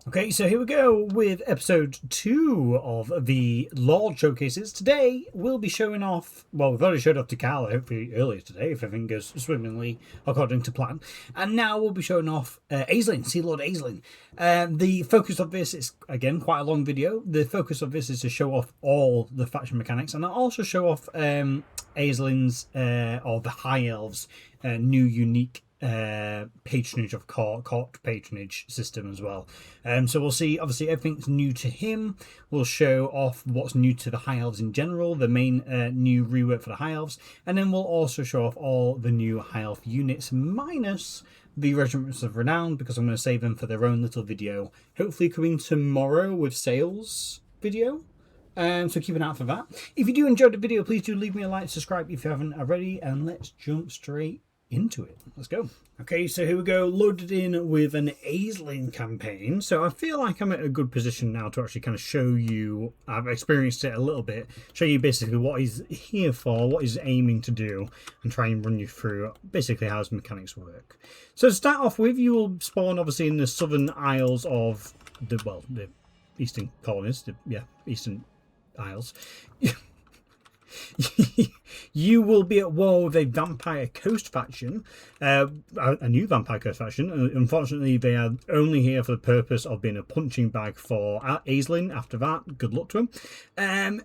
Okay, so here we go with episode 2 of the Lord Showcases. Today, we'll be showing off, well, we've already showed off to Carla, hopefully earlier today, if everything goes swimmingly according to plan. And now we'll be showing off Aislinn, Sea Lord Aislinn. The focus of this is, again, quite a long video. The focus of this is to show off all the faction mechanics, and I'll also show off Aislinn's, or the High Elves, new unique patronage of court patronage system as well. So we'll see, obviously everything's new to him. We'll show off what's new to the High Elves in general, the main new rework for the High Elves, and then we'll also show off all the new High Elf units minus the Regiments of Renown, because I'm going to save them for their own little video, hopefully coming tomorrow with sales video. So keep an eye out for that. If you do enjoy the video, please do leave me a like, subscribe if you haven't already, and let's jump straight into it. Let's go. Okay, so here we go, loaded in with an Aislinn campaign. So I feel like I'm at a good position now to actually kind of show you, I've experienced it a little bit, show you basically what he's here for, what he's aiming to do, and try and run you through basically how his mechanics work. So to start off with, you will spawn obviously in the southern isles of the, well, the eastern colonies, eastern isles. You will be at war with a Vampire Coast faction, a new Vampire Coast faction. Unfortunately, they are only here for the purpose of being a punching bag for Aislinn. After that, good luck to them.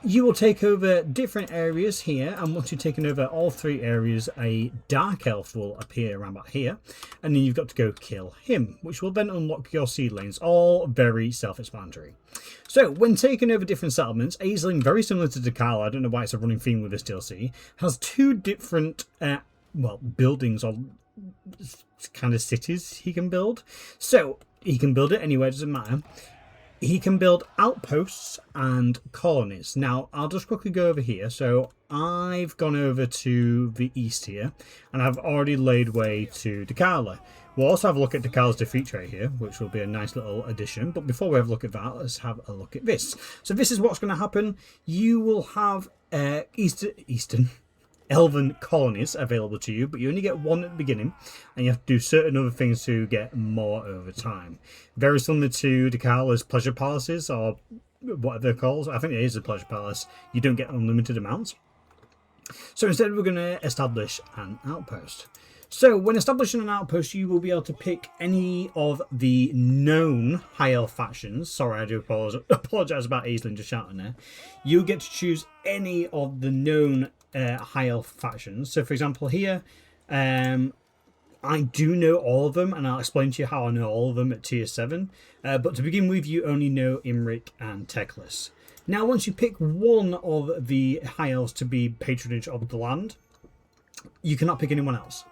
You will take over different areas here, and once you've taken over all three areas, a Dark Elf will appear around about here, and then you've got to go kill him, which will then unlock your seed lanes, all very self-explanatory. So, when taking over different settlements, Aislinn, very similar to Dakar, I don't know why it's a running theme with this DLC, has two different, buildings or kind of cities he can build. So, he can build it anywhere, doesn't matter. He can build outposts and colonies. Now, I'll just quickly go over here. So, I've gone over to the east here, and I've already laid way to Dakar. We'll also have a look at Dakar's defeat tray here, which will be a nice little addition. But before we have a look at that, let's have a look at this. So this is what's going to happen. You will have Eastern Elven Colonies available to you, but you only get one at the beginning, and you have to do certain other things to get more over time. Very similar to Dakar's Pleasure Palaces, or whatever they're called. I think it is a Pleasure Palace. You don't get unlimited amounts. So instead, we're going to establish an outpost. So, when establishing an outpost, you will be able to pick any of the known High Elf factions. Sorry, I do apologise about Aislinn just shouting there. You'll get to choose any of the known High Elf factions. So, for example, here, I do know all of them, and I'll explain to you how I know all of them at Tier 7. But to begin with, you only know Imric and Teclis. Now, once you pick one of the High Elves to be patronage of the land, you cannot pick anyone else.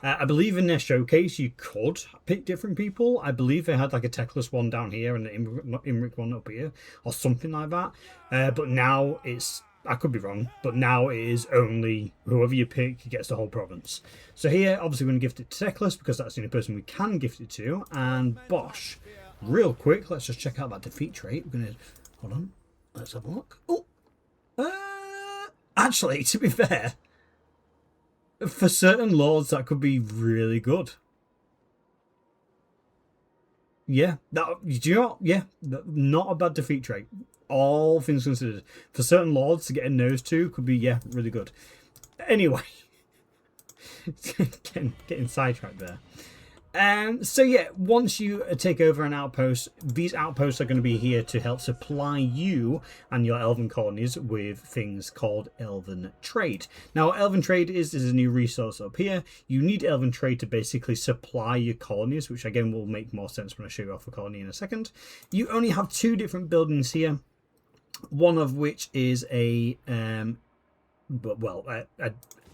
I believe in their showcase you could pick different people. I believe they had like a Teclis one down here and an Imric one up here, or something like that. But now it's, I could be wrong, but now it is only whoever you pick gets the whole province. So here, obviously, we're going to gift it to Teclis because that's the only person we can gift it to. And Bosch, real quick, let's just check out that defeat trait. We're going to, hold on, let's have a look. Oh, actually, to be fair, for certain lords, that could be really good. Yeah, that, do you know what? Yeah, not a bad defeat trait. All things considered. For certain lords, to get in those two could be, yeah, really good. Anyway, getting sidetracked there. So yeah, once you take over an outpost, these outposts are going to be here to help supply you and your Elven colonies with things called Elven Trade. Now, what Elven Trade is a new resource up here. You need Elven Trade to basically supply your colonies, which again will make more sense when I show you off a colony in a second. You only have two different buildings here, one of which is an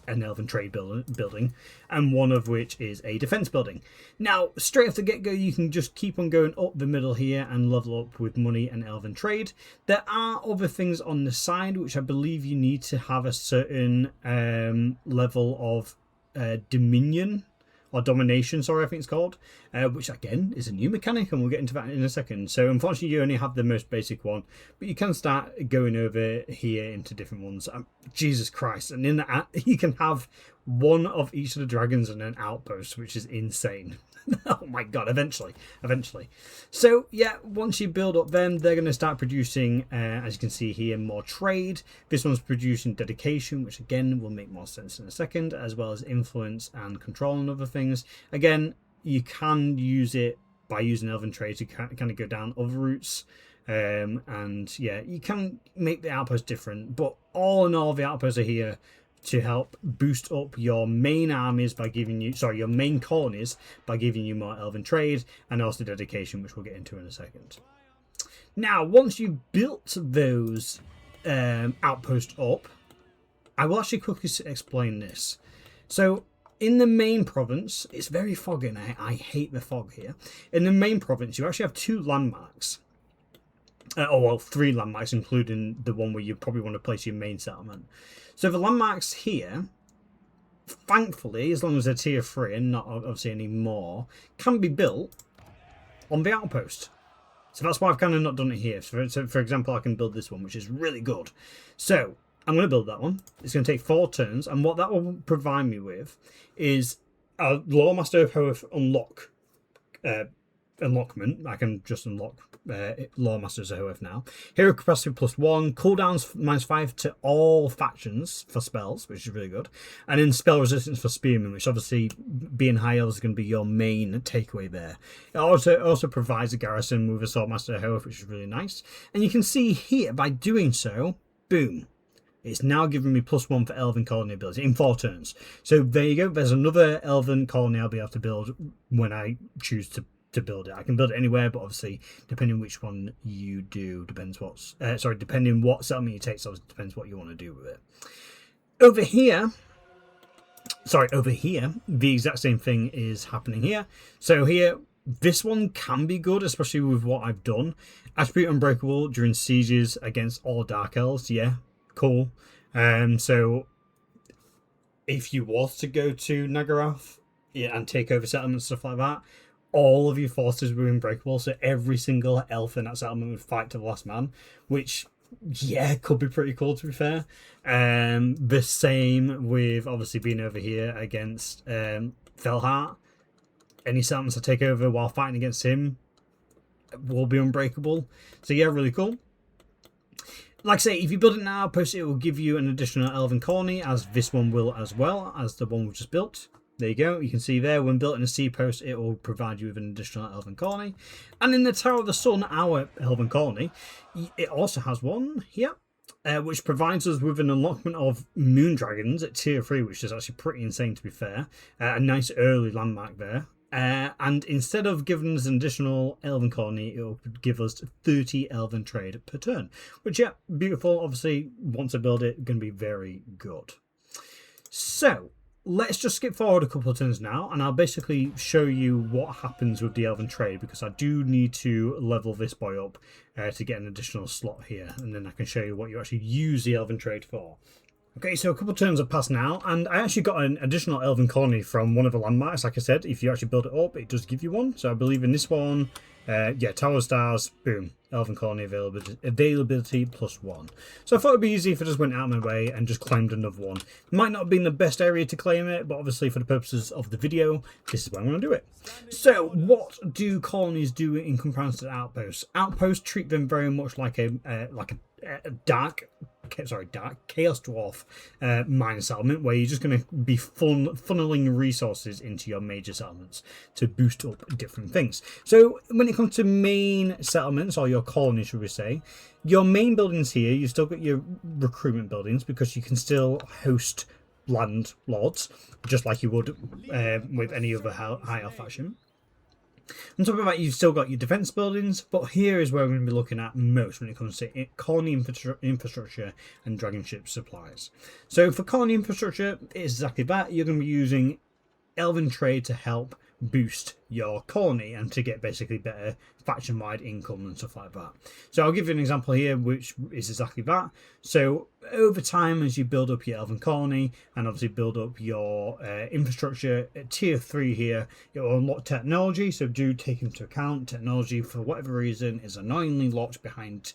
Elven Trade building, and one of which is a defense building. Now, straight off the get-go, you can just keep on going up the middle here and level up with money and Elven Trade. There are other things on the side, which I believe you need to have a certain level of Dominion, or Domination, sorry, I think it's called, which again is a new mechanic, and we'll get into that in a second. So unfortunately, you only have the most basic one, but you can start going over here into different ones. Jesus Christ, and in that you can have one of each of the dragons and an outpost, which is insane. Oh my god, eventually. So yeah, once you build up them, they're going to start producing, as you can see here, more trade. This one's producing dedication, which again will make more sense in a second, as well as influence and control and other things. Again, you can use it by using elven trade to kind of go down other routes. And yeah, you can make the outposts different, but all in all, the outposts are here to help boost up your main armies by giving you, your main colonies by giving you more elven trade and also dedication, which we'll get into in a second. Now, once you've built those outposts up, I will actually quickly explain this. So, in the main province, it's very foggy, and I hate the fog here. In the main province, you actually have 2 landmarks. Well, 3 landmarks, including the one where you probably want to place your main settlement. So the landmarks here, thankfully, as long as they're tier 3 and not obviously any more, can be built on the outpost. So that's why I've kind of not done it here. So for example, I can build this one, which is really good. So I'm going to build that one. It's going to take 4 turns, and what that will provide me with is a Loremaster of Hoeth unlockment. I can just unlock Loremasters of Hoeth now. Hero capacity +1, cooldowns -5 to all factions for spells, which is really good, and then spell resistance for spearmen, which obviously being high elves is going to be your main takeaway there. It also provides a garrison with a Swordmaster of Hoeth, which is really nice. And you can see here, by doing so, boom, it's now giving me +1 for Elven Colony ability in 4 turns. So there you go. There's another Elven Colony I'll be able to build when I choose to build it. I can build it anywhere, but obviously depending which one you do depending what settlement you take, so it depends what you want to do with it. Over here, the exact same thing is happening here. So here, this one can be good, especially with what I've done. Attribute Unbreakable during sieges against all Dark Elves. Yeah, cool. So if you was to go to Nagarath and take over settlements, stuff like that, all of your forces were unbreakable, so every single elf in that settlement would fight to the last man, which, yeah, could be pretty cool, to be fair. The same with, obviously, being over here against Felheart. Any settlements I take over while fighting against him will be unbreakable. So, yeah, really cool. Like I say, if you build it in an outpost, it will give you an additional Elven Colony, as this one will as well, as the one we just built. There you go. You can see there, when built in a sea post, it will provide you with an additional Elven Colony. And in the Tower of the Sun, our Elven Colony, it also has one here, which provides us with an unlockment of Moon Dragons at tier 3, which is actually pretty insane, to be fair. A nice early landmark there. And instead of giving us an additional Elven Colony, it will give us 30 Elven trade per turn. Which, yeah, beautiful. Obviously, once I build it, going to be very good. So, let's just skip forward a couple of turns now, and I'll basically show you what happens with the Elven Trade, because I do need to level this boy up to get an additional slot here, and then I can show you what you actually use the Elven Trade for. Okay, so a couple of turns have passed now, and I actually got an additional Elven Colony from one of the landmarks. Like I said, if you actually build it up, it does give you one. So I believe in this one, yeah, Tower of Stars, boom, Elven Colony availability +1. So I thought it'd be easy if I just went out of my way and just claimed another one. Might not have been the best area to claim it, but obviously for the purposes of the video, this is where I'm going to do it. So what do colonies do in comparison to outposts? Outposts treat them very much like a dark Chaos Dwarf minor settlement, where you're just going to be funneling resources into your major settlements to boost up different things. So when it comes to main settlements, or your colonies, should we say, your main buildings here, you've still got your recruitment buildings, because you can still host landlords, just like you would with any other high elf faction. On top of that, you've still got your defense buildings, but here is where we're going to be looking at most when it comes to colony infrastructure and dragon ship supplies. So for colony infrastructure, it's exactly that. You're going to be using Elven Trade to help boost your colony and to get basically better faction-wide income and stuff like that. So I'll give you an example here, which is exactly that. So over time, as you build up your Elven Colony and obviously build up your infrastructure at tier 3 here, it will unlock technology. So do take into account technology, for whatever reason, is annoyingly locked behind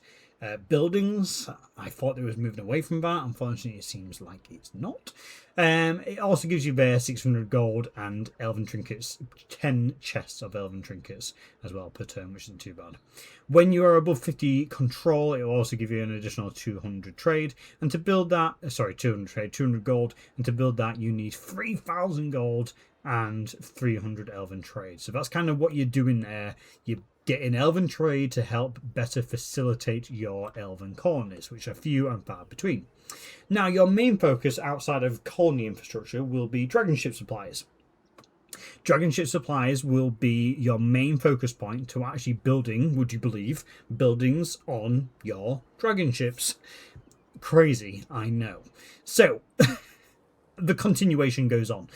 Buildings, I thought it was moving away from that. Unfortunately, it seems like it's not. It also gives you there 600 gold and elven trinkets, 10 chests of elven trinkets as well per turn, which isn't too bad. When you are above 50 control, it will also give you an additional 200 trade. And to build that, 200 trade, 200 gold. And to build that, you need 3,000 gold and 300 elven trade. So that's kind of what you're doing there. You're getting elven trade to help better facilitate your elven colonies, which are few and far between. Now, your main focus outside of colony infrastructure will be dragon ship supplies. Dragon ship supplies will be your main focus point to actually building, would you believe, buildings on your dragon ships. Crazy, I know. So, the continuation goes on.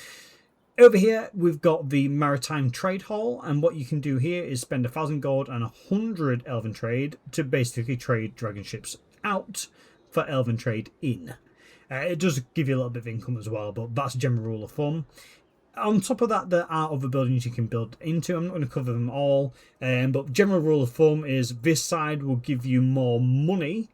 Over here, we've got the Maritime Trade Hall, and what you can do here is spend 1,000 gold and 100 elven trade to basically trade dragon ships out for elven trade in. It does give you a little bit of income as well, but that's a general rule of thumb. On top of that, there are other buildings you can build into. I'm not going to cover them all, but general rule of thumb is this side will give you more money,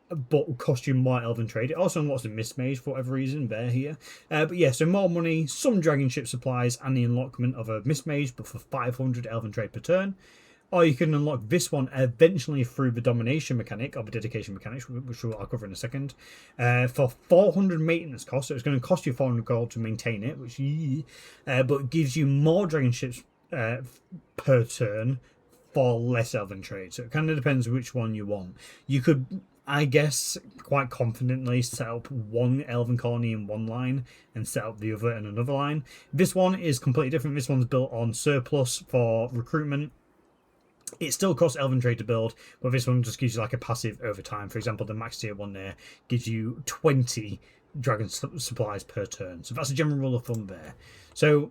but will cost you more elven trade. It also unlocks the mist mage for whatever reason. They're here. But yeah, so more money, some dragon ship supplies, and the unlockment of a mist mage, but for 500 elven trade per turn. Or you can unlock this one eventually through the domination mechanic, or the dedication mechanic, which I'll cover in a second, for 400 maintenance costs. So it's going to cost you 400 gold to maintain it, which but gives you more dragon ships per turn for less elven trade. So it kind of depends which one you want. You could, I guess, quite confidently set up one elven colony in one line and set up the other in another line. This one is completely different. This one's built on surplus for recruitment. It still costs elven trade to build, but this one just gives you like a passive over time. For example, the max tier one there gives you 20 dragon supplies per turn. So that's a general rule of thumb there. So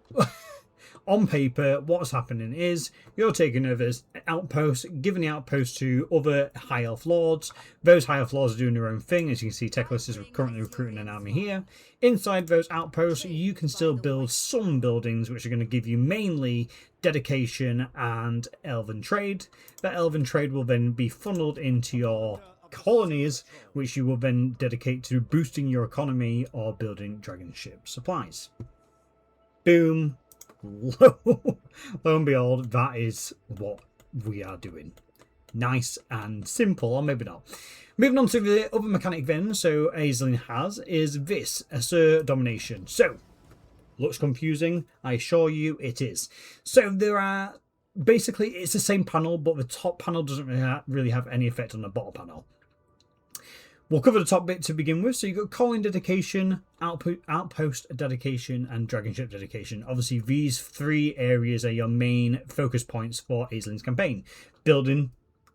on paper, what's happening is you're taking over this outpost, giving the outpost to other high elf lords. Those high elf lords are doing their own thing. As you can see, Teclis is currently recruiting an army here. Inside those outposts, you can still build some buildings, which are going to give you mainly dedication and elven trade. That elven trade will then be funneled into your colonies, which you will then dedicate to boosting your economy or building dragon ship supplies. Boom. Lo and behold, that is what we are doing. Nice and simple, or maybe not. Moving on to the other mechanic then, so Aislinn has, is this, Asur Domination. So, looks confusing, I assure you it is. So there are, basically it's the same panel, but the top panel doesn't really have any effect on the bottom panel. We'll cover the top bit to begin with. So you've got colony dedication, outpost dedication, and dragon ship dedication. Obviously, these three areas are your main focus points for Aislinn's campaign. Building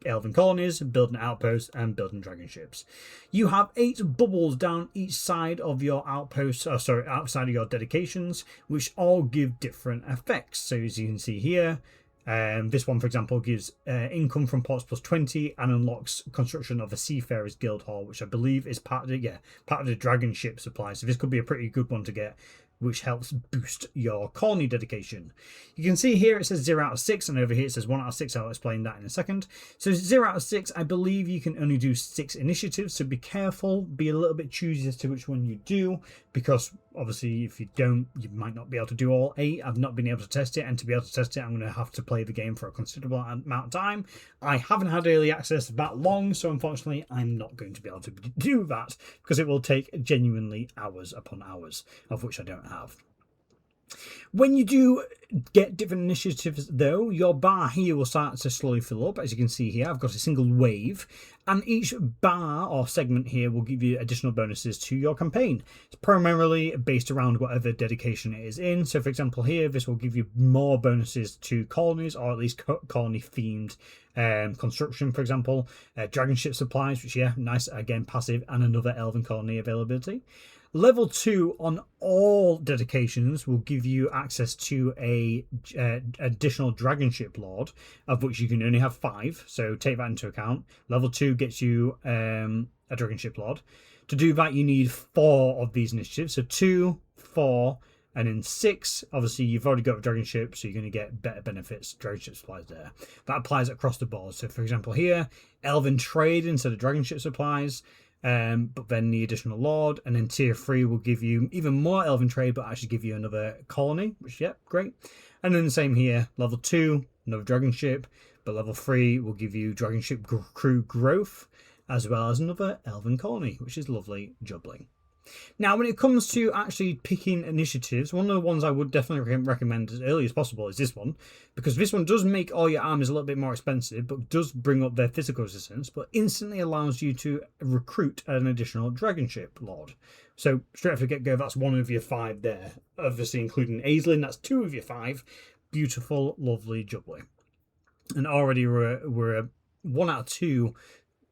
elven colonies, building outposts, and building dragon ships. You have 8 bubbles down each side of your outposts, outside of your dedications, which all give different effects. So as you can see here, this one, for example, gives income from ports plus 20 and unlocks construction of a Seafarers Guild Hall, which I believe is part of the dragon ship supply. So this could be a pretty good one to get, which helps boost your colony dedication. You can see here it says 0 out of 6, and over here it says 1 out of 6. I'll explain that in a second. So 0 out of 6, I believe you can only do 6 initiatives, so be careful, be a little bit choosy as to which one you do, because obviously if you don't, you might not be able to do all 8. I've not been able to test it, and to be able to test it, I'm going to have to play the game for a considerable amount of time. I haven't had early access that long, so unfortunately I'm not going to be able to do that, because it will take genuinely hours upon hours, of which I don't have. When you do get different initiatives though, your bar here will start to slowly fill up. As you can see here, I've got a single wave, and each bar or segment here will give you additional bonuses to your campaign. It's primarily based around whatever dedication it is in. So for example here, this will give you more bonuses to colonies, or at least colony themed construction, for example. Dragon ship supplies, which nice, again passive, and another elven colony availability. Level 2 on all dedications will give you access to a additional dragon ship lord, of which you can only have 5, so take that into account. Level 2 gets you a dragon ship lord. To do that, you need 4 of these initiatives, so 2, 4, And in 6, obviously, you've already got a dragon ship, so you're going to get better benefits. Dragon ship supplies there. That applies across the board. So, for example, here, Elven trade instead of dragon ship supplies. But then the additional lord, and then tier 3 will give you even more elven trade, but actually give you another colony, which, yeah, great. And then the same here, level 2, another dragon ship, but level 3 will give you dragon ship crew growth, as well as another elven colony, which is lovely jubbly. Now, when it comes to actually picking initiatives, one of the ones I would definitely recommend as early as possible is this one, because this one does make all your armies a little bit more expensive, but does bring up their physical resistance, but instantly allows you to recruit an additional dragon ship lord. So straight off the get-go, that's one of your 5 there. Obviously, including Aislinn, that's 2 of your 5. Beautiful, lovely, jubbly. And already we're 1 out of 2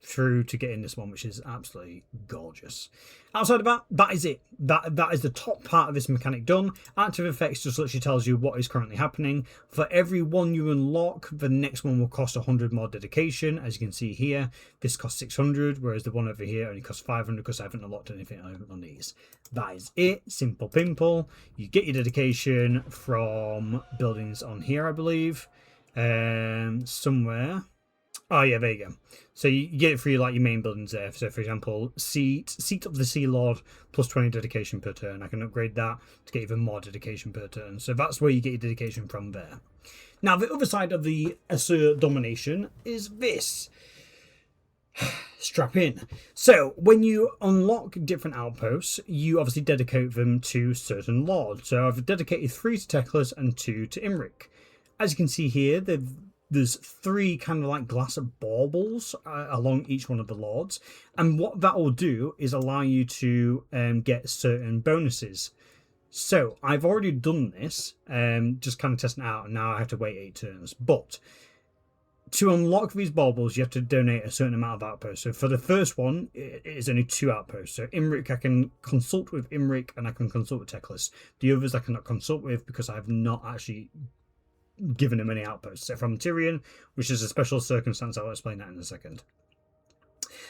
through to get in this one, which is absolutely gorgeous. Outside of that, that is it. That is the top part of this mechanic done. Active effects just literally tells you what is currently happening. For every one you unlock, the next one will cost 100 more dedication. As you can see here, this costs 600, whereas the one over here only costs 500 because I haven't unlocked anything on these. That is it. Simple pimple. You get your dedication from buildings on here, I believe. Somewhere. Oh yeah, there you go. So you get it for your main buildings there. So for example, seat of the Sea Lord plus 20 dedication per turn. I can upgrade that to get even more dedication per turn. So that's where you get your dedication from there. Now the other side of the Asur domination is this. Strap in. So when you unlock different outposts, you obviously dedicate them to certain lords. So I've dedicated 3 to Teclis and 2 to Imric. As you can see here, there's 3 kind of like glass baubles along each one of the lords, and what that will do is allow you to get certain bonuses. So I've already done this, just kind of testing it out, and now I have to wait 8 turns. But to unlock these baubles, you have to donate a certain amount of outposts. So for the first one, it is only 2 outposts. So Imric, I can consult with Imric, and I can consult with Teclis. The others I cannot consult with because I have not actually given him any outposts. So from Tyrion, which is a special circumstance, I'll explain that in a second.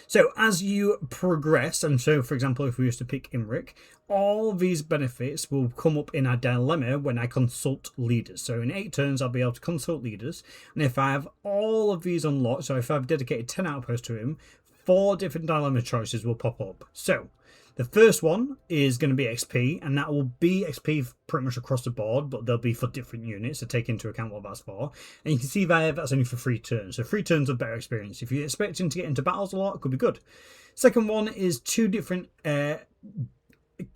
So as you progress, and so for example, if we used to pick Imric, all these benefits will come up in a dilemma when I consult leaders. So in 8 turns, I'll be able to consult leaders, and if I have all of these unlocked, so if I've dedicated 10 outposts to him, 4 different dilemma choices will pop up. So the first one is going to be XP, and that will be XP pretty much across the board, but they'll be for different units to take into account what that's for. And you can see there, that's only for 3 turns. So 3 turns of better experience. If you're expecting to get into battles a lot, it could be good. Second one is 2 different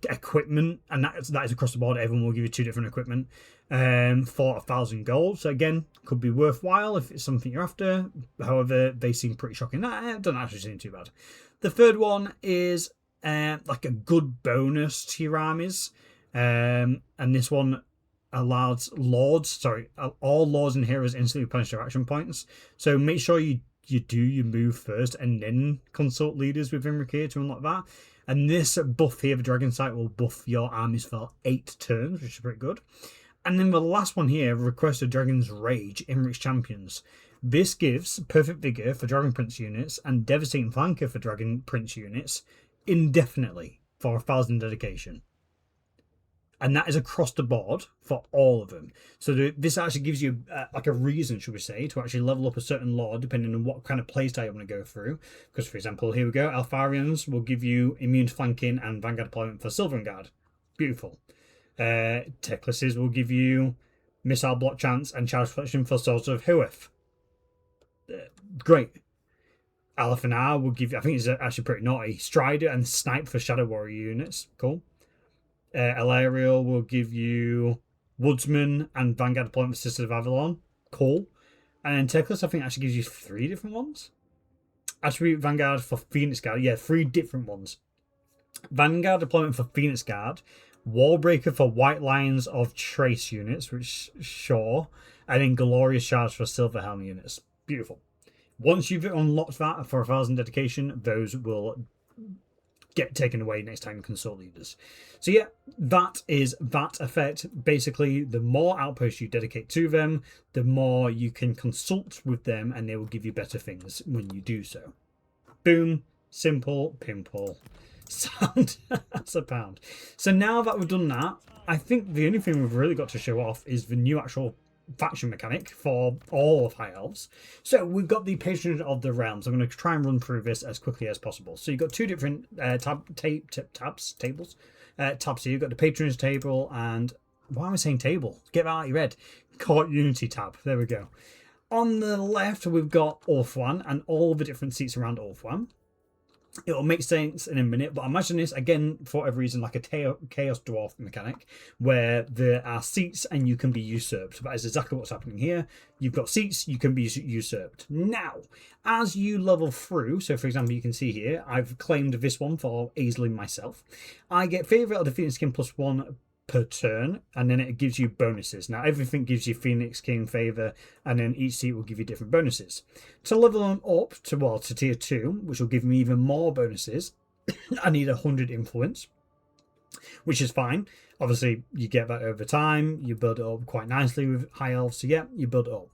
equipment, and that is across the board. Everyone will give you 2 different equipment for 1,000 gold. So again, could be worthwhile if it's something you're after. However, they seem pretty shocking. That doesn't actually seem too bad. The third one is like a good bonus to your armies, and this one allows all lords and heroes instantly replenish their action points. So make sure you do your move first and then consult leaders with Imric here to unlock that. And this buff here, the Dragon Sight, will buff your armies for 8 turns, which is pretty good. And then the last one here, Request of Dragon's Rage, Imric's Champions. This gives Perfect Vigor for Dragon Prince units and Devastating Flanker for Dragon Prince units indefinitely for 1,000 dedication, and that is across the board for all of them. So this actually gives you like a reason, should we say, to actually level up a certain lord depending on what kind of playstyle you want to go through. Because for example, here we go, Alfarians will give you immune to flanking and Vanguard deployment for Silverguard. Beautiful. Teclises will give you missile block chance and charge reflection for Swords of Hueth. Great. Alphanar will give you, I think it's actually pretty naughty, Strider and Snipe for Shadow Warrior units. Cool. Elariel will give you Woodsman and Vanguard deployment for Sisters of Avalon. Cool. And then Teclis, I think, actually gives you 3 different ones. Attribute Vanguard for Phoenix Guard. Yeah, 3 different ones. Vanguard deployment for Phoenix Guard. Wallbreaker for White Lions of Trace units, which, sure. And then Glorious Charge for Silver Helm units. Beautiful. Once you've unlocked that for 1,000 dedication, those will get taken away next time you consult leaders. So yeah, that is that effect. Basically, the more outposts you dedicate to them, the more you can consult with them, and they will give you better things when you do so. Boom. Simple pimple. Sound. That's a pound. So now that we've done that, I think the only thing we've really got to show off is the new actual faction mechanic for all of High Elves. So we've got the Patronage of the Realms. I'm going to try and run through this as quickly as possible. So you've got two different tabs here. You've got the Patronage table and... Why am I saying table? Get that out of your head. Court Unity tab. There we go. On the left, we've got Ulthuan and all the different seats around Ulthuan. It'll make sense in a minute, but imagine this, again, for whatever reason, like a Chaos Dwarf mechanic, where there are seats and you can be usurped. That is exactly what's happening here. You've got seats, you can be usurped. Now, as you level through, so for example, you can see here, I've claimed this one for Aislinn myself. I get Favourite of the Phoenix King +1 per turn, and then it gives you bonuses. Now everything gives you Phoenix King favor, and then each seat will give you different bonuses. To level them up to tier 2, which will give me even more bonuses, I need 100 influence, which is fine. Obviously you get that over time, you build it up quite nicely with High Elves, so yeah, you build it up.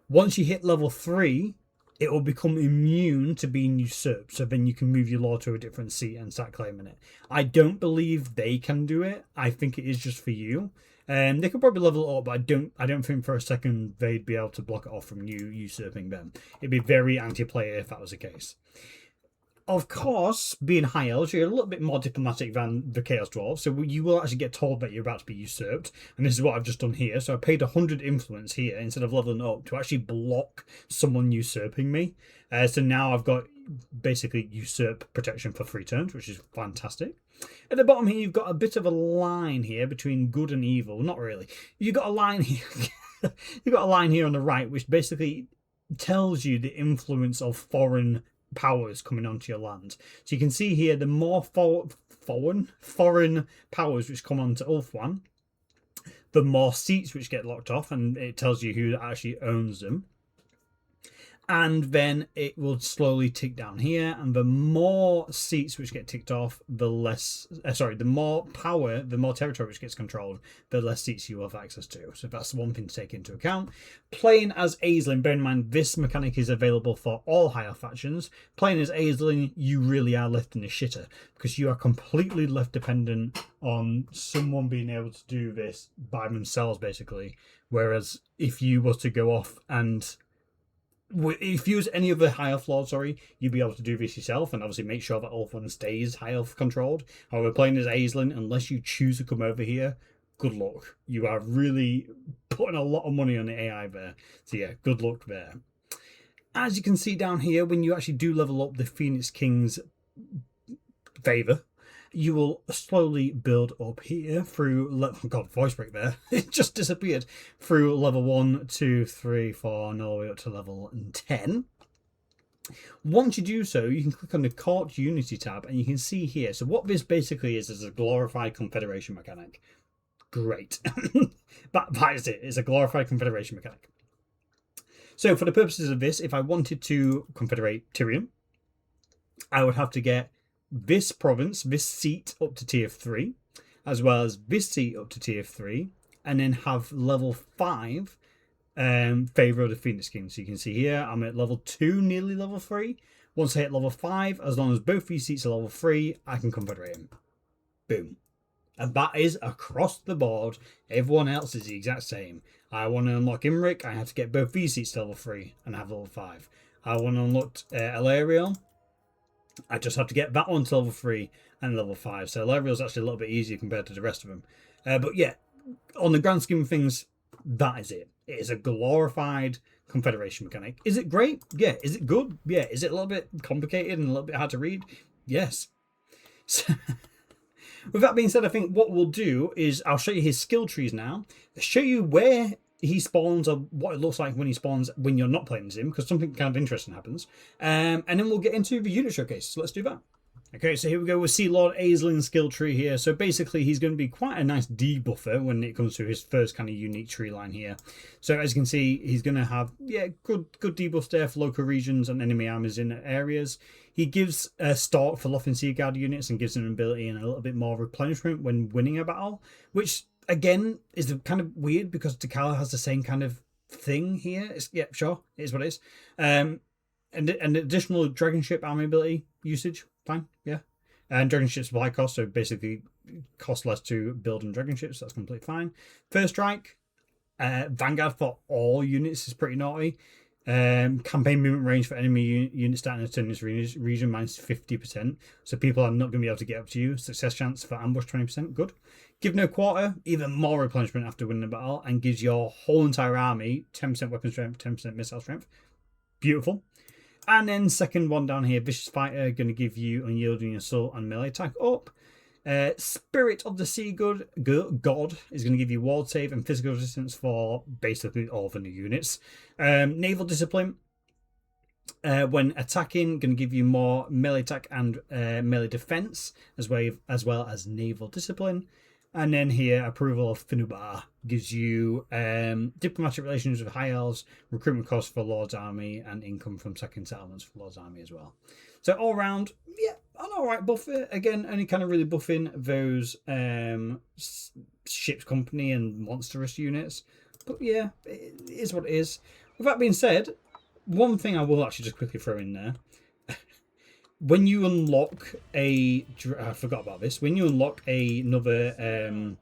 Once you hit level 3, it will become immune to being usurped. So then you can move your lord to a different seat and start claiming it. I don't believe they can do it. I think it is just for you. They could probably level it up, but I don't think for a second they'd be able to block it off from you usurping them. It'd be very anti-player if that was the case. Of course, being High Elves, you're a little bit more diplomatic than the Chaos Dwarves, so you will actually get told that you're about to be usurped, and this is what I've just done here. So I paid 100 influence here instead of leveling up to actually block someone usurping me. So now I've got basically usurp protection for 3 turns, which is fantastic. At the bottom here, you've got a bit of a line here between good and evil. Not really. You've got a line here. You've got a line here on the right, which basically tells you the influence of foreign powers coming onto your land. So you can see here the more foreign powers which come onto Ulthuan, the more seats which get locked off, and it tells you who actually owns them. And then it will slowly tick down here, and the more seats which get ticked off, the less the more power, the more territory which gets controlled, the less seats you have access to. So that's one thing to take into account. Playing as Aislinn, bear in mind this mechanic is available for all higher factions. Playing as Aislinn, you really are left in the shitter, because you are completely left dependent on someone being able to do this by themselves, basically. Whereas if you was to go off and if you use any of the high elf lords, you'd be able to do this yourself and obviously make sure that Ulthuan stays high elf controlled. However, playing as Aislinn, unless you choose to come over here, good luck. You are really putting a lot of money on the AI there. So yeah, good luck there. As you can see down here, when you actually do level up the Phoenix King's favor, you will slowly build up here through... Oh God, voice break there. It just disappeared. Through level 1, 2, 3, 4, and all the way up to level 10. Once you do so, you can click on the Court Unity tab, and you can see here. So what this basically is a glorified Confederation mechanic. Great. that is it. It's a glorified Confederation mechanic. So for the purposes of this, if I wanted to confederate Tyrion, I would have to get this province, this seat up to tier 3, as well as this seat up to tier 3, and then have level 5 favour of the Phoenix King. So you can see here, I'm at level 2, nearly level 3. Once I hit level 5, as long as both these seats are level 3, I can confederate him. Boom. And that is across the board. Everyone else is the exact same. I want to unlock Imric, I have to get both these seats to level 3 and have level 5. I want to unlock Elariel, I just have to get that one to level 3 and level 5. So Elariel's actually a little bit easier compared to the rest of them. But yeah, on the grand scheme of things, that is it. It is a glorified Confederation mechanic. Is it great? Yeah. Is it good? Yeah. Is it a little bit complicated and a little bit hard to read? Yes. So, with that being said, I think what we'll do is I'll show you his skill trees now. I'll show you where he spawns or what it looks like when he spawns when you're not playing as him, because something kind of interesting happens. And then we'll get into the unit showcase. So let's do that. Okay, so here we go with Sea Lord Aislinn's skill tree here. So basically he's going to be quite a nice debuffer when it comes to his first kind of unique tree line here. So as you can see, he's going to have, yeah, good debuffs there for local regions and enemy armies in areas. He gives a Stalk for Lothian Sea Guard units and gives them an ability and a little bit more replenishment when winning a battle, which again is kind of weird because T'Challa has the same kind of thing here. Yeah, sure, it is what it is. And additional dragon ship army ability usage, fine, yeah. And dragon ship supply cost, so basically cost less to build and dragon ships. That's completely fine. First strike, Vanguard for all units is pretty naughty. Campaign movement range for enemy units starting a turn in this region minus 50%. So people are not going to be able to get up to you. Success chance for ambush 20%. Good. Give no quarter, even more replenishment after winning the battle, and gives your whole entire army 10% weapon strength, 10% missile strength. Beautiful. And then second one down here, Vicious Fighter, going to give you unyielding assault and melee attack up. Spirit of the Sea God is going to give you ward save and physical resistance for basically all the new units. Naval Discipline, when attacking, going to give you more melee attack and melee defense, as well as naval discipline. And then here, Approval of Finubar gives you diplomatic relations with High Elves, recruitment costs for Lord's Army, and income from second settlements for Lord's Army as well. So all round, yeah, an alright buff. Again, only kind of really buffing those ship's company and monstrous units. But yeah, it is what it is. With that being said, one thing I will actually just quickly throw in there. When you unlock I forgot about this. When you unlock another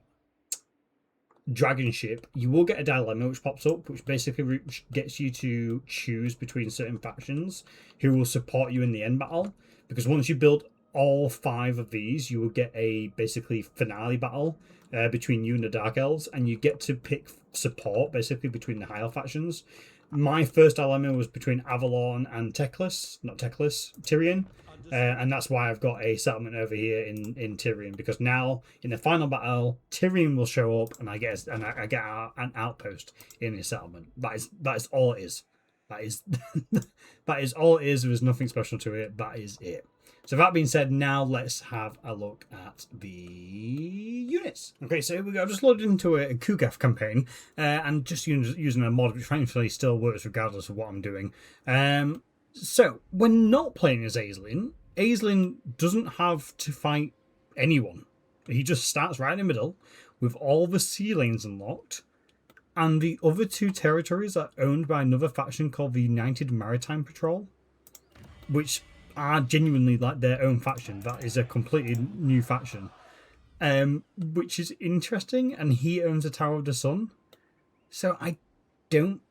dragon ship, you will get a dilemma which pops up, which basically gets you to choose between certain factions who will support you in the end battle. Because once you build all 5 of these, you will get a basically finale battle between you and the Dark Elves, and you get to pick support basically between the High Elf factions. My first dilemma was between Avalon and Tyrion. And that's why I've got a settlement over here in Tyrion, because now in the final battle, Tyrion will show up and I get an outpost in his settlement. That is all it is. That is all it is. There is nothing special to it. That is it. So that being said, now let's have a look at the units. Okay, so here we go. I just loaded into a Kugaf campaign and just using a mod which frankly still works regardless of what I'm doing. So when not playing as Aislinn doesn't have to fight anyone. He just starts right in the middle with all the sea lanes unlocked, and the other 2 territories are owned by another faction called the United Maritime Patrol, which are genuinely like their own faction. That is a completely new faction, which is interesting, and he owns the Tower of the Sun. So I don't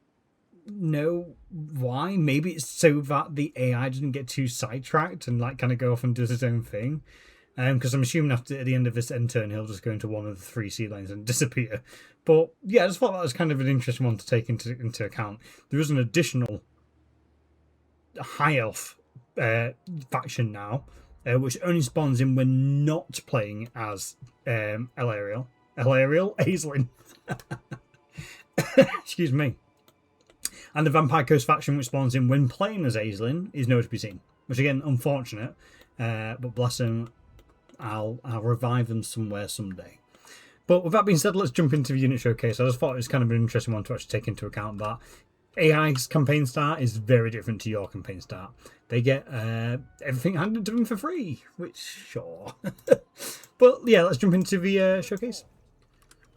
know why. Maybe it's so that the AI doesn't get too sidetracked and like kind of go off and does its own thing. Because I'm assuming at the end of this end turn, he'll just go into one of the 3 sea lanes and disappear. But yeah, I just thought that was kind of an interesting one to take into account. There is an additional High Elf faction now, which only spawns in when not playing as Aislinn. Excuse me. And the Vampire Coast faction, which spawns in when playing as Aislinn, is nowhere to be seen. Which again, unfortunate. But bless them, I'll revive them somewhere someday. But with that being said, let's jump into the unit showcase. I just thought it was kind of an interesting one to actually take into account that AI's campaign start is very different to your campaign start. They get everything handed to them for free, which sure. But yeah, let's jump into the showcase.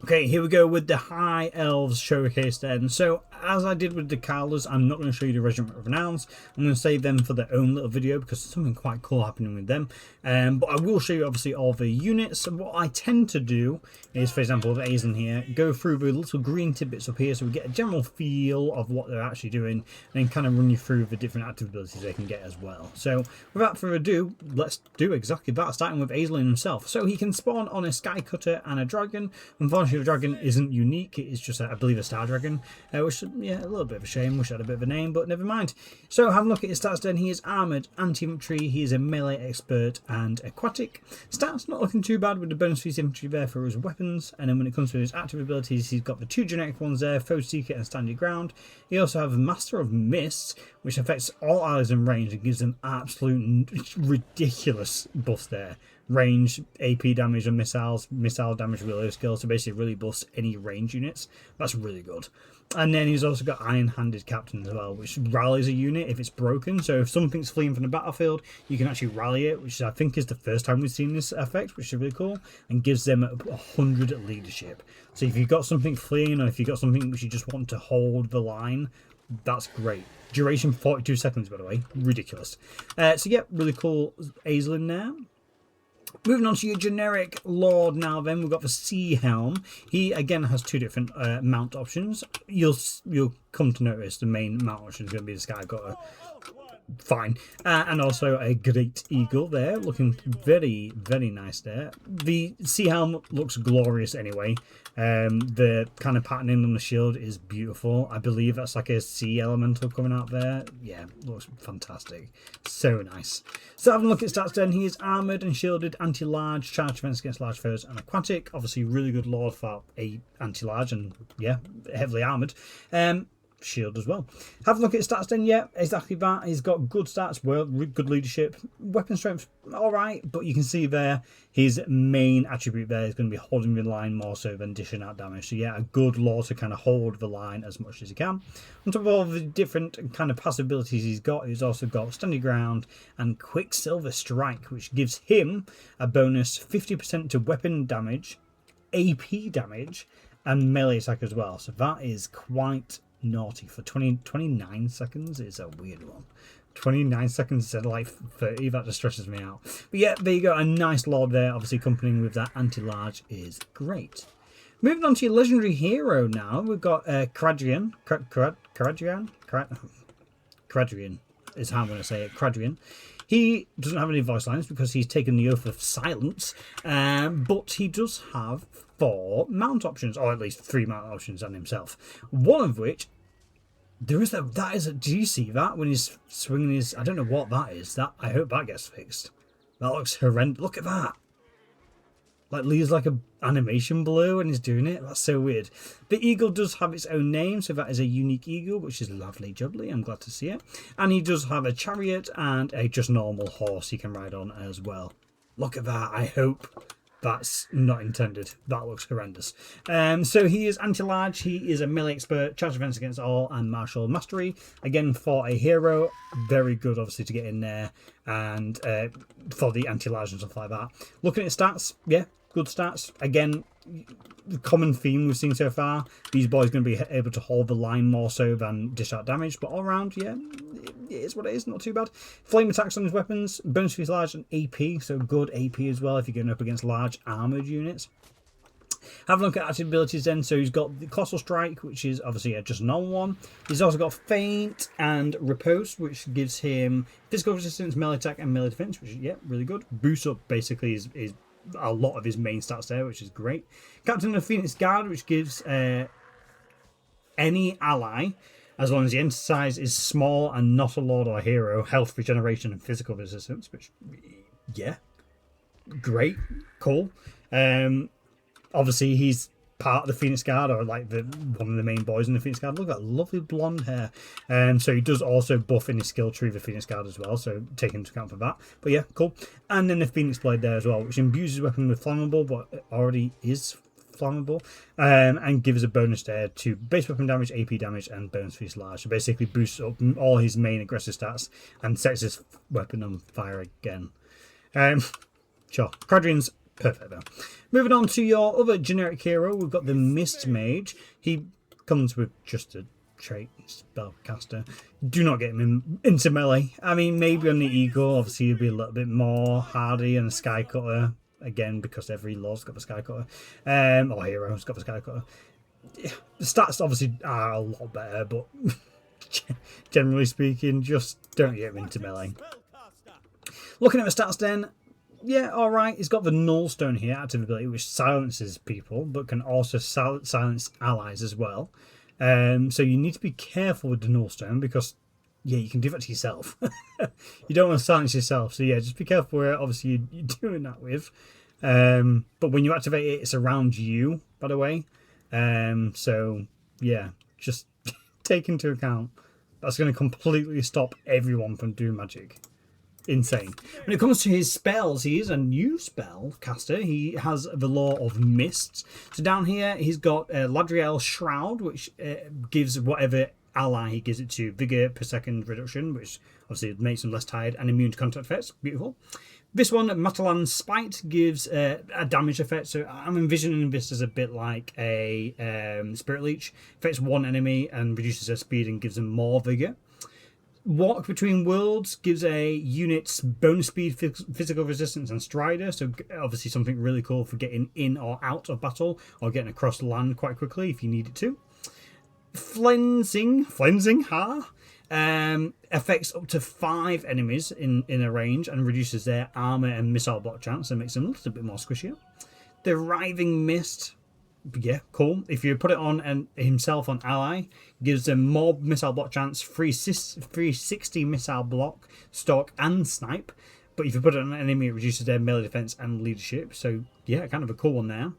Okay, here we go with the High Elves showcase then. So, as I did with the Carlas, I'm not going to show you the Regiment of Renowns. I'm going to save them for their own little video because there's something quite cool happening with them. But I will show you obviously all the units. And what I tend to do is, for example, with Aislinn here, go through the little green tidbits up here so we get a general feel of what they're actually doing, and then kind of run you through the different active abilities they can get as well. So, without further ado, let's do exactly that, starting with Aislinn himself. So, he can spawn on a Sky Cutter and a Dragon. Unfortunately, the Dragon isn't unique. It is just, I believe, a Star Dragon, which, yeah, a little bit of a shame. Wish I had a bit of a name, but never mind. So, have a look at his stats then. He is Armoured, Anti-Infantry, he is a Melee Expert, and Aquatic. Stats not looking too bad with the bonus for his infantry there for his weapons, and then when it comes to his active abilities, he's got the 2 generic ones there, Foe Seeker and Stand Your Ground. He also has Master of Mists, which affects all allies in range and gives them absolute ridiculous buffs there. Range, AP damage and missile damage reload skills to basically really bust any range units. That's really good. And then he's also got Iron-Handed Captain as well, which rallies a unit if it's broken. So if something's fleeing from the battlefield, you can actually rally it, which I think is the first time we've seen this effect, which is really cool, and gives them 100 leadership. So if you've got something fleeing, or if you've got something which you just want to hold the line, that's great. Duration 42 seconds, by the way. Ridiculous. So yeah, really cool Aislinn there. Moving on to your generic Lord now then, we've got the Sea Helm. He again has two different mount options. You'll come to notice the main mount option is going to be the Sky Cutter. Fine. And also a Great Eagle there, looking very, very nice there. The Sea Helm looks glorious anyway. The kind of patterning on the shield is beautiful. I believe that's like a sea elemental coming out there. Yeah, looks fantastic. So nice. So having a look at stats then, he is armoured and shielded, anti-large, charge defense against large foes, and aquatic. Obviously really good lord for a anti-large and, yeah, heavily armoured. Shield as well. Have a look at his stats then. Yeah, exactly that. He's got good stats, well, good leadership, weapon strength, all right, but you can see there his main attribute there is going to be holding the line more so than dishing out damage. So yeah, a good lord to kind of hold the line as much as he can. On top of all the different kind of passive abilities he's also got standing ground and Quicksilver Strike, which gives him a bonus 50% to weapon damage, AP damage, and melee attack as well. So that is quite naughty. For 29 seconds is a weird one. 29 seconds instead of like 30, that just stresses me out. But yeah, there you go, a nice lord there, obviously accompanying with that anti-large is great. Moving on to your legendary hero now, we've got Cradrian is how I'm going to say it, Cradrian. He doesn't have any voice lines because he's taken the oath of silence, but he does have 4 mount options, or at least 3 mount options on himself. One of which, do you see that when he's swinging his, I don't know what that is. I hope that gets fixed. That looks horrendous. Look at that. Like leaves like a animation below and he's doing it. That's so weird. The eagle does have its own name, so that is a unique eagle, which is lovely jubbly. I'm glad to see it. And he does have a chariot and a just normal horse he can ride on as well. Look at that. I hope that's not intended. That looks horrendous. So he is anti-large. He is a melee expert, charge defense against all, and martial mastery. Again, for a hero, very good obviously to get in there, and for the anti-large and stuff like that. Looking at his stats, yeah, good stats. Again, the common theme we've seen so far, these boys are going to be able to hold the line more so than dish out damage, but all around, yeah, it is what it is, not too bad. Flame attacks on his weapons, bonus for his large and AP, so good AP as well if you're going up against large armoured units. Have a look at active abilities then. So he's got the Colossal Strike, which is obviously just an normal one. He's also got Feint and Riposte, which gives him physical resistance, melee attack, and melee defense, which is, yeah, really good. Boost up basically is a lot of his main stats there, which is great. Captain of Phoenix Guard, which gives any ally, as long as the enter size is small and not a lord or hero, health regeneration and physical resistance, which, yeah, great, cool. Obviously, he's part of the Phoenix Guard, or like one of the main boys in the Phoenix Guard. Look at that lovely blonde hair. So he does also buff in his skill tree the Phoenix Guard as well, so take into account for that. But yeah, cool. And then the Phoenix Blade there as well, which imbues his weapon with flammable, but it already is flammable, and gives a bonus there to base weapon damage, AP damage, and bonus for his large. So basically boosts up all his main aggressive stats and sets his weapon on fire again. Sure, Cradrian's perfect though. Moving on to your other generic hero, we've got the Mist Mage. He comes with just a trait, spellcaster. Do not get him into melee. I mean, maybe on the Eagle, obviously he'll be a little bit more hardy, and the Sky Cutter, again, because every lord's got the Sky Cutter, or hero's got the Sky Cutter. The stats obviously are a lot better, but generally speaking, just don't get him into melee. Looking at the stats then, yeah, alright, he's got the Nullstone here, active ability, which silences people, but can also silence allies as well. So you need to be careful with the Nullstone, because, yeah, you can do that to yourself. You don't want to silence yourself, so yeah, just be careful where obviously you're doing that with. But when you activate it, it's around you, by the way. So, yeah, just take into account that's going to completely stop everyone from doing magic. Insane. When it comes to his spells, he is a new spell caster. He has the Law of Mists. So down here, he's got Ladriel Shroud, which gives whatever ally he gives it to vigor per second reduction, which obviously makes him less tired, and immune to contact effects. Beautiful. This one, Matalan Spite, gives a damage effect. So I'm envisioning this as a bit like a Spirit Leech. Affects one enemy and reduces their speed and gives them more vigor. Walk between worlds gives a unit's bonus speed, physical resistance, and strider. So obviously something really cool for getting in or out of battle, or getting across land quite quickly if you needed to. Flensing, affects up to 5 enemies in a range and reduces their armor and missile block chance, and makes them a little bit more squishier. The Writhing Mist, yeah, cool. If you put it on and himself on ally, gives them more missile block chance, 360 missile block, stock, and snipe. But if you put it on an enemy, it reduces their melee defense and leadership. So yeah, kind of a cool one there.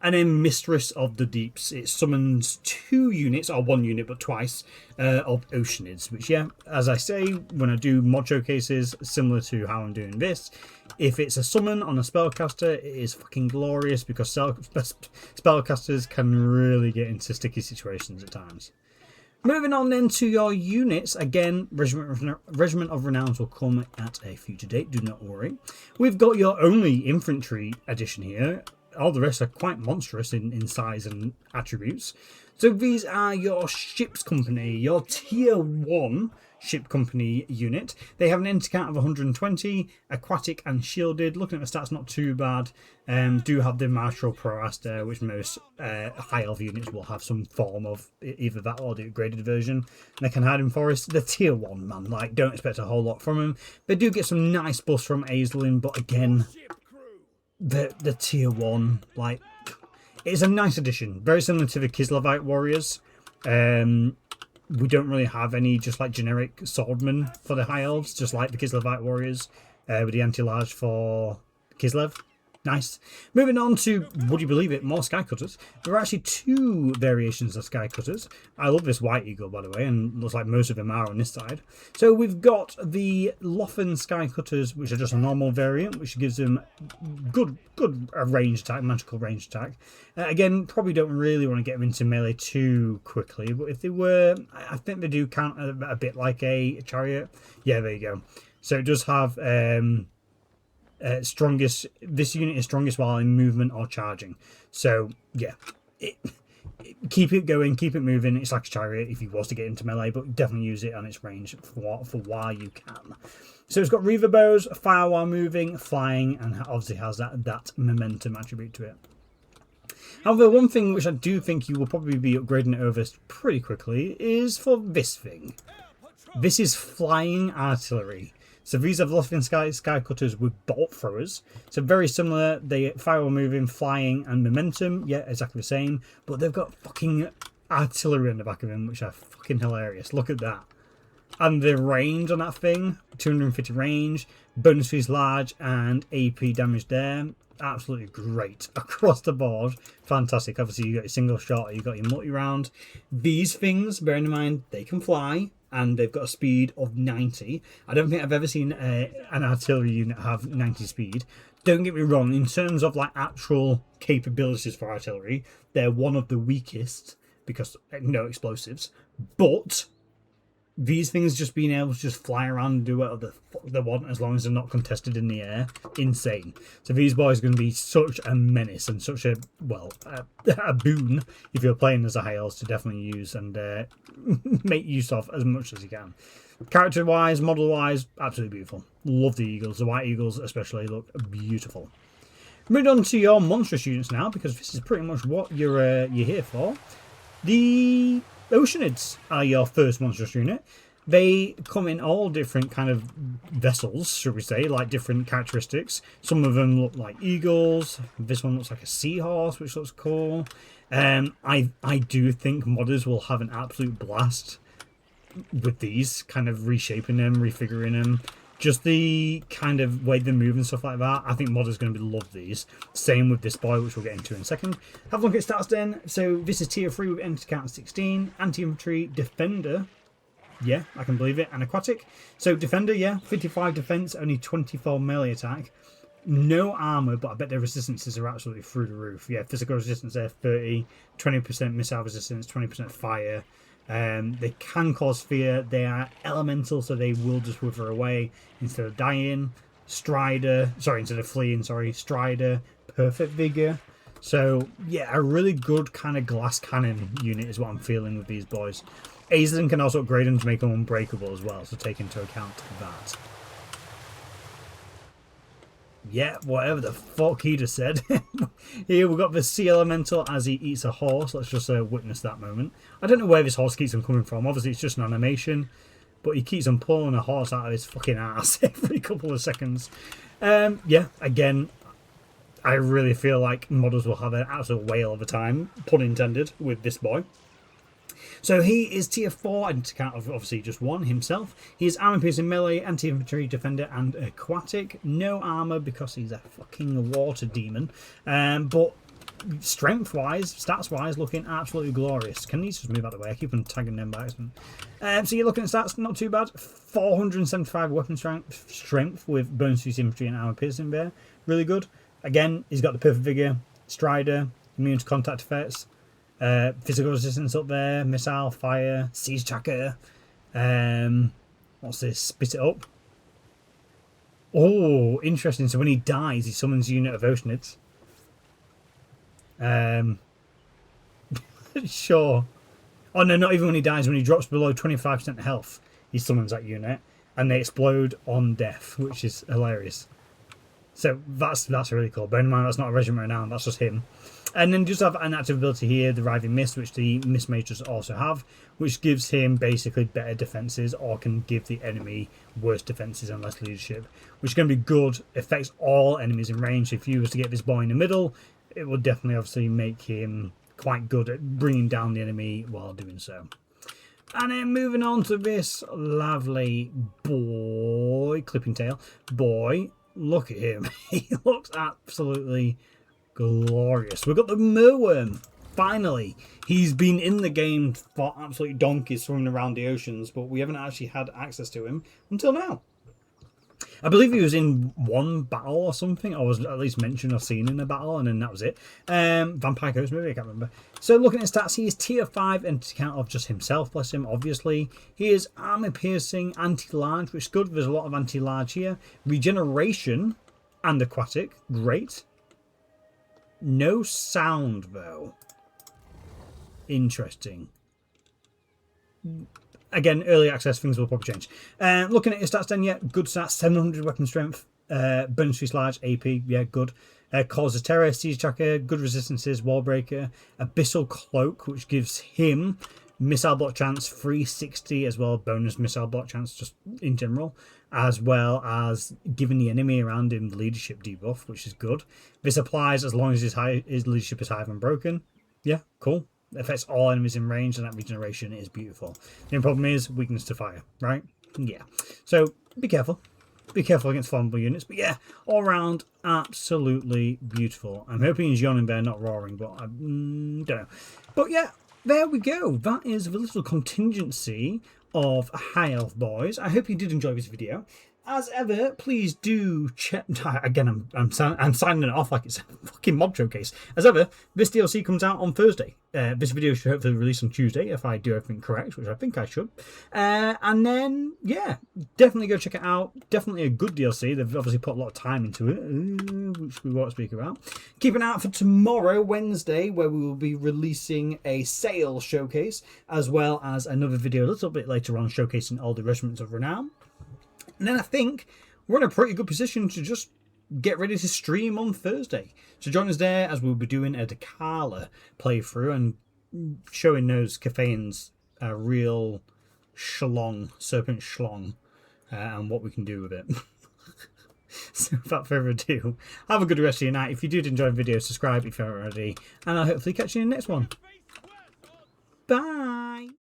And then Mistress of the Deeps. It summons 2 units, or 1 unit, but twice, of Oceanids. Which, yeah, as I say, when I do mod showcases, similar to how I'm doing this, if it's a summon on a spellcaster, it is fucking glorious, because spellcasters can really get into sticky situations at times. Moving on then to your units. Again, Regiment of Renown will come at a future date, do not worry. We've got your only infantry edition here. All the rest are quite monstrous in size and attributes. So these are your ship's company, your tier 1 ship company unit. They have an enter count of 120, aquatic and shielded. Looking at the stats, not too bad. Do have the martial prowess there, which most high elf units will have some form of, either that or the upgraded version. And they can hide in forest. The tier 1, man, like, don't expect a whole lot from them. They do get some nice buffs from Aislinn, but again, the tier 1, like, it's a nice addition, very similar to the Kislevite warriors. We don't really have any just like generic swordmen for the high elves, just like the Kislevite warriors, with the anti-large for Kislev. Nice. Moving on to, would you believe it, more Skycutters. There are actually 2 variations of Skycutters. I love this White Eagle, by the way, and looks like most of them are on this side. So we've got the Loffen Skycutters, which are just a normal variant, which gives them good range attack, magical range attack. Again, probably don't really want to get them into melee too quickly, but if they were, I think they do count a bit like a chariot. Yeah, there you go. So it does have strongest. This unit is strongest while in movement or charging. So yeah, keep it going, keep it moving. It's like a chariot if you was to get into melee, but definitely use it on its range for while you can. So it's got Reaver bows, fire while moving, flying, and obviously has that momentum attribute to it. However, one thing which I do think you will probably be upgrading it over pretty quickly is for this thing. This is flying artillery. So these are Loffen Skycutters with bolt throwers. So very similar. They fire while moving, flying, and momentum. Yeah, exactly the same. But they've got fucking artillery on the back of them, which are fucking hilarious. Look at that. And the range on that thing, 250 range, bonus fees large, and AP damage there. Absolutely great across the board. Fantastic. Obviously, you got your single shot, or you got your multi-round. These things, bearing in mind, they can fly, and they've got a speed of 90. I don't think I've ever seen an artillery unit have 90 speed. Don't get me wrong, in terms of like actual capabilities for artillery, they're one of the weakest because no explosives. But these things just being able to just fly around and do whatever the fuck they want as long as they're not contested in the air, insane. So these boys are going to be such a menace and such a, well, a boon if you're playing as a high elves to definitely use and make use of as much as you can. Character wise, model wise, absolutely beautiful. Love the eagles. The white eagles especially look beautiful. Moving on to your monstrous units now, because this is pretty much what you're here for. The Oceanids are your first monstrous unit. They come in all different kind of vessels, should we say, like different characteristics. Some of them look like eagles. This one looks like a seahorse, which looks cool. I do think modders will have an absolute blast with these, kind of reshaping them, refiguring them. Just the kind of way they move and stuff like that. I think modders are going to love these. Same with this boy, which we'll get into in a second. Have a look at stats then. So this is tier 3 with enter count 16. Anti-infantry, defender. Yeah, I can believe it. And aquatic. So defender, yeah, 55 defense, only 24 melee attack. No armor, but I bet their resistances are absolutely through the roof. Yeah, physical resistance there, 30. 20% missile resistance, 20% fire. They can cause fear. They are elemental, so they will just wither away instead of dying. Instead of fleeing, Strider, perfect vigor. So yeah, a really good kind of glass cannon unit is what I'm feeling with these boys. Aislinn can also upgrade them to make them unbreakable as well, so take into account that. Yeah, whatever the fuck he just said. Here we've got the sea elemental as he eats a horse. Let's just witness that moment. I don't know where this horse keeps on coming from. Obviously it's just an animation, but he keeps on pulling a horse out of his fucking ass every couple of seconds. Yeah, again, I really feel like models will have an absolute whale of a time, pun intended, with this boy. So he is tier 4 and to count of obviously just one himself. He is armor piercing melee, anti-infantry defender and aquatic. No armor because he's a fucking water demon. But strength wise, stats wise, looking absolutely glorious. Can these just move out of the way? I keep on tagging them by accident. So you're looking at stats, not too bad. 475 weapon strength with bonus to infantry and armor piercing there. Really good. Again, he's got the perfect vigor, strider, immune to contact effects. Physical resistance up there, missile, fire, siege tracker. What's this? Spit it up. Oh, interesting. So when he dies, he summons a unit of Oceanids. Sure. Oh no, not even when he dies. When he drops below 25% health, he summons that unit, and they explode on death, which is hilarious. So that's really cool. Bear in mind that's not a regiment renown, that's just him. And then just have an active ability here, the Riving Mist, which the Mist Mages also have, which gives him basically better defences or can give the enemy worse defences and less leadership, which is going to be good. Affects all enemies in range. If you was to get this boy in the middle, it would definitely obviously make him quite good at bringing down the enemy while doing so. And then moving on to this lovely boy, Clipping Tail boy. Look at him. He looks absolutely glorious. We've got the Merworm. Finally. He's been in the game for absolute donkeys swimming around the oceans, but we haven't actually had access to him until now. I believe he was in one battle or something, or was at least mentioned or seen in a battle, and then that was it. Vampire Coast, maybe, I can't remember. So looking at stats, he is tier 5 and to count of just himself, bless him, obviously. He is armor piercing, anti-large, which is good. There's a lot of anti-large here. Regeneration and aquatic, great. No sound, though. Interesting. Again, early access, things will probably change. Looking at his stats then, yeah, good stats. 700 weapon strength, bonus to large, AP, yeah, good. Causes terror, siege tracker, good resistances, wall breaker, abyssal cloak, which gives him missile block chance, 360 as well, bonus missile block chance just in general, as well as giving the enemy around him leadership debuff, which is good. This applies as long as his leadership is high and broken. Yeah, cool. Affects all enemies in range, and that regeneration is beautiful. The only problem is weakness to fire, right? Yeah. So be careful. Be careful against flammable units. But yeah, all round, absolutely beautiful. I'm hoping he's yawning there, not roaring, but I don't know. But yeah, there we go. That is the little contingency of High Elf Boys. I hope you did enjoy this video. As ever, please do check. Again, I'm signing it off like it's a fucking mod showcase. As ever, this DLC comes out on Thursday. This video should hopefully release on Tuesday if I do everything correct, which I think I should. And then, yeah, definitely go check it out. Definitely a good DLC. They've obviously put a lot of time into it, which we won't speak about. Keep an eye out for tomorrow, Wednesday, where we will be releasing a sale showcase, as well as another video a little bit later on showcasing all the regiments of renown. And then I think we're in a pretty good position to just get ready to stream on Thursday. So join us there as we'll be doing a Dakala playthrough and showing those Cathaeans a real schlong, serpent schlong, and what we can do with it. So without further ado, have a good rest of your night. If you did enjoy the video, subscribe if you haven't already, and I'll hopefully catch you in the next one. Bye!